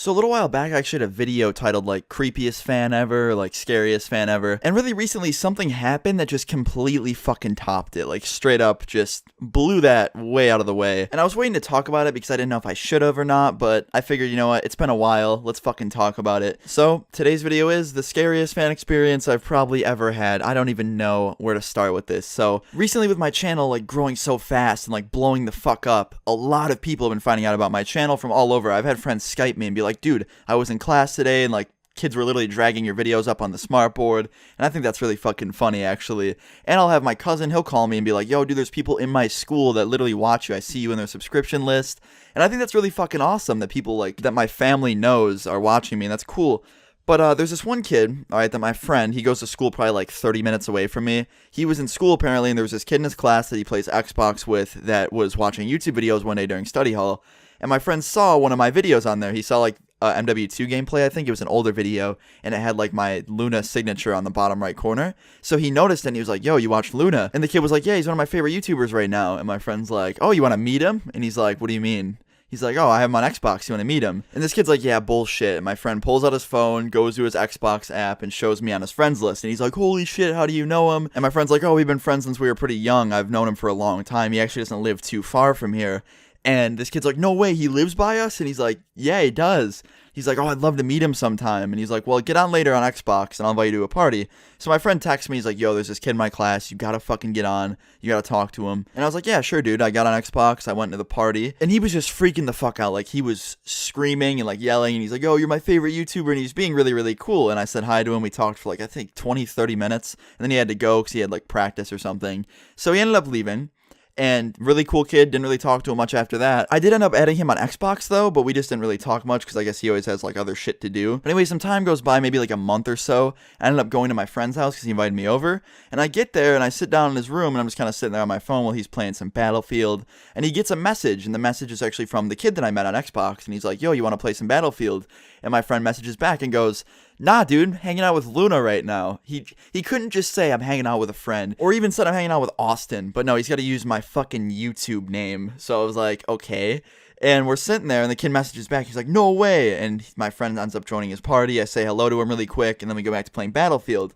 So a little while back, I actually had a video titled like Creepiest Fan Ever, or, like Scariest Fan Ever. And really recently, something happened that just completely fucking topped it. Like straight up just blew that way out of the way. And I was waiting to talk about it because I didn't know if I should have or not. But I figured, you know what? It's been a while. Let's fucking talk about it. So today's video is the scariest fan experience I've probably ever had. I don't even know where to start with this. So recently with my channel like growing so fast and like blowing the fuck up, a lot of people have been finding out about my channel from all over. I've had friends Skype me and be like, dude, I was in class today and like kids were literally dragging your videos up on the smartboard, and I think that's really fucking funny actually. And I'll have my cousin, he'll call me and be like, yo dude, there's people in my school that literally watch you, I see you in their subscription list. And I think that's really fucking awesome that people like that my family knows are watching me, and that's cool. But there's this one kid, alright, that my friend, he goes to school probably like 30 minutes away from me. He was in school apparently, and there was this kid in his class that he plays Xbox with that was watching YouTube videos one day during study hall. And my friend saw one of my videos on there. He saw like MW2 gameplay, I think. It was an older video, and it had like my Luna signature on the bottom right corner. So he noticed it, and he was like, yo, you watched Luna? And the kid was like, yeah, he's one of my favorite YouTubers right now. And my friend's like, oh, you want to meet him? And he's like, what do you mean? He's like, oh, I have him on Xbox, you want to meet him? And this kid's like, yeah, bullshit. And my friend pulls out his phone, goes to his Xbox app, and shows me on his friends list. And he's like, holy shit, how do you know him? And my friend's like, oh, we've been friends since we were pretty young. I've known him for a long time. He actually doesn't live too far from here. And this kid's like, no way, he lives by us? And he's like, yeah, he does. He's like, oh, I'd love to meet him sometime. And he's like, well, get on later on Xbox, and I'll invite you to a party. So my friend texts me, he's like, yo, there's this kid in my class, you gotta fucking get on, you gotta talk to him. And I was like, yeah, sure, dude. I got on Xbox, I went to the party, and he was just freaking the fuck out. Like, he was screaming and like yelling, and he's like, yo, you're my favorite YouTuber, and he's being really, really cool. And I said hi to him, we talked for like, I think 20-30 minutes, and then he had to go because he had like practice or something. So he ended up leaving. And really cool kid, didn't really talk to him much after that. I did end up adding him on Xbox though, but we just didn't really talk much because I guess he always has like other shit to do. But anyway, some time goes by, maybe like a month or so. I ended up going to my friend's house because he invited me over. And I get there and I sit down in his room and I'm just kind of sitting there on my phone while he's playing some Battlefield. And he gets a message, and the message is actually from the kid that I met on Xbox. And he's like, yo, you want to play some Battlefield? And my friend messages back and goes, nah, dude, hanging out with Luna right now. He couldn't just say I'm hanging out with a friend, or even said I'm hanging out with Austin, but no, he's got to use my fucking YouTube name. So I was like, okay. And we're sitting there, and the kid messages back. He's like, no way. And my friend ends up joining his party. I say hello to him really quick, and then we go back to playing Battlefield.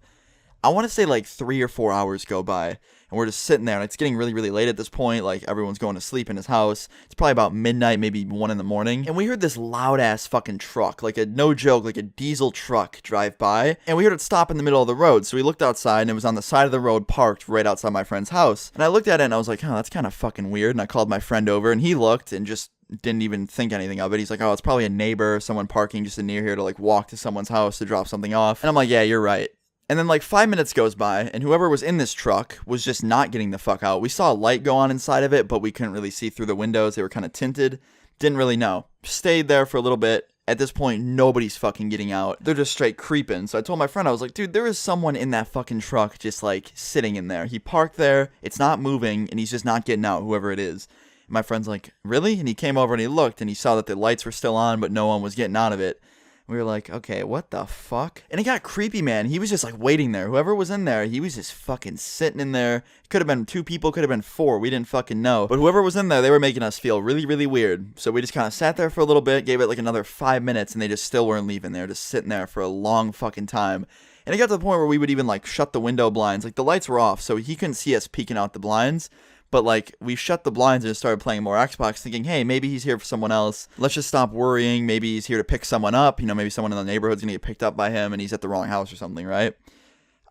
I want to say like 3 or 4 hours go by, and we're just sitting there, and it's getting really, really late at this point. Like, everyone's going to sleep in his house. It's probably about midnight, maybe 1 in the morning. And we heard this loud-ass fucking truck, like a, no joke, like a diesel truck drive by. And we heard it stop in the middle of the road. So we looked outside, and it was on the side of the road parked right outside my friend's house. And I looked at it, and I was like, oh, that's kind of fucking weird. And I called my friend over, and he looked and just didn't even think anything of it. He's like, oh, it's probably a neighbor, someone parking just near here to like walk to someone's house to drop something off. And I'm like, yeah, you're right. And then like 5 minutes goes by, and whoever was in this truck was just not getting the fuck out. We saw a light go on inside of it, but we couldn't really see through the windows. They were kind of tinted. Didn't really know. Stayed there for a little bit. At this point, nobody's fucking getting out. They're just straight creeping. So I told my friend, I was like, dude, there is someone in that fucking truck just like sitting in there. He parked there. It's not moving, and he's just not getting out, whoever it is. And my friend's like, really? And he came over and he looked, and he saw that the lights were still on, but no one was getting out of it. We were like, okay, what the fuck? And it got creepy, man. He was just like waiting there. Whoever was in there, he was just fucking sitting in there. Could have been 2 people, could have been 4. We didn't fucking know. But whoever was in there, they were making us feel really, really weird. So we just kind of sat there for a little bit, gave it like another 5 minutes, and they just still weren't leaving. They were just sitting there for a long fucking time. And it got to the point where we would even like shut the window blinds. Like the lights were off, so he couldn't see us peeking out the blinds. But, like, we shut the blinds and started playing more Xbox, thinking, hey, maybe he's here for someone else. Let's just stop worrying. Maybe he's here to pick someone up. You know, maybe someone in the neighborhood's going to get picked up by him and he's at the wrong house or something, right?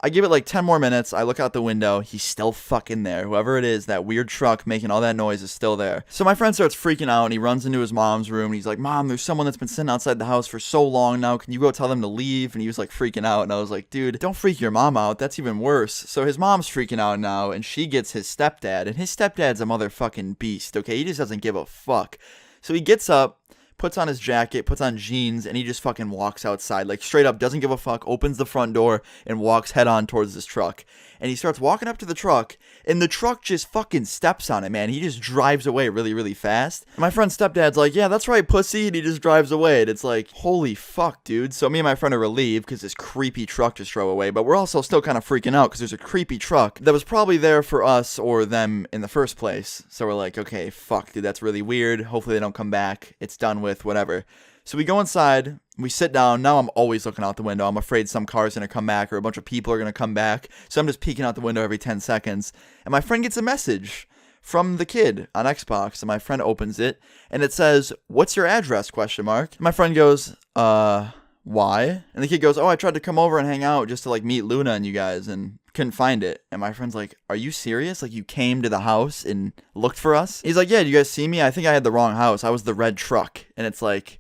I give it like 10 more minutes. I look out the window. He's still fucking there. Whoever it is, that weird truck making all that noise is still there. So my friend starts freaking out, and he runs into his mom's room. And he's like, Mom, there's someone that's been sitting outside the house for so long now. Can you go tell them to leave? And he was like freaking out. And I was like, dude, don't freak your mom out. That's even worse. So his mom's freaking out now, and she gets his stepdad. And his stepdad's a motherfucking beast, okay? He just doesn't give a fuck. So he gets up, puts on his jacket, puts on jeans, and he just fucking walks outside. Like, straight up, doesn't give a fuck, opens the front door, and walks head on towards this truck. And he starts walking up to the truck, and the truck just fucking steps on it, man. He just drives away really, really fast. And my friend's stepdad's like, yeah, that's right, pussy, and he just drives away. And it's like, holy fuck, dude. So me and my friend are relieved, because this creepy truck just drove away, but we're also still kind of freaking out, because there's a creepy truck that was probably there for us or them in the first place. So we're like, okay, fuck, dude, that's really weird. Hopefully they don't come back. It's done with, whatever. So we go inside, we sit down. Now I'm always looking out the window. I'm afraid some car's going to come back or a bunch of people are going to come back. So I'm just peeking out the window every 10 seconds. And my friend gets a message from the kid on Xbox. And my friend opens it and it says, "What's your address?" ? My friend goes, why? And the kid goes, "Oh, I tried to come over and hang out just to like meet Luna and you guys and couldn't find it." And my friend's like, "Are you serious? Like you came to the house and looked for us?" He's like, "Yeah, do you guys see me? I think I had the wrong house. I was the red truck." And it's like,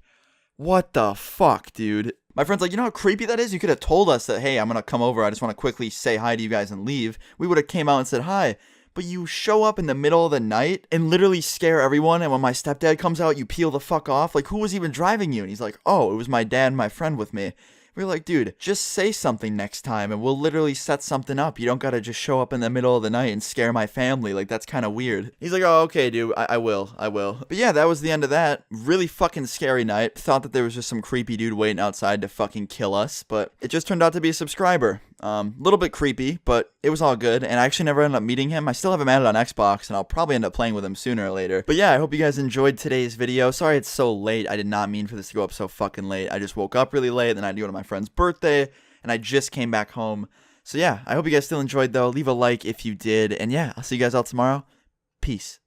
what the fuck, dude? My friend's like, "You know how creepy that is? You could have told us that, hey, I'm going to come over. I just want to quickly say hi to you guys and leave. We would have came out and said hi. But you show up in the middle of the night and literally scare everyone. And when my stepdad comes out, you peel the fuck off. Like, who was even driving you?" And he's like, "Oh, it was my dad and my friend with me." We're like, "Dude, just say something next time and we'll literally set something up. You don't gotta just show up in the middle of the night and scare my family. Like, that's kind of weird." He's like, "Oh, okay, dude. I will. But yeah, that was the end of that. Really fucking scary night. Thought that there was just some creepy dude waiting outside to fucking kill us. But it just turned out to be a subscriber. Little bit creepy, but it was all good. And I actually never ended up meeting him. I still have him added on Xbox, and I'll probably end up playing with him sooner or later. But yeah, I hope you guys enjoyed today's video. Sorry it's so late. I did not mean for this to go up so fucking late. I just woke up really late, then I had to go to my friend's birthday, and I just came back home. So yeah, I hope you guys still enjoyed though. Leave a like if you did. And yeah, I'll see you guys all tomorrow. Peace.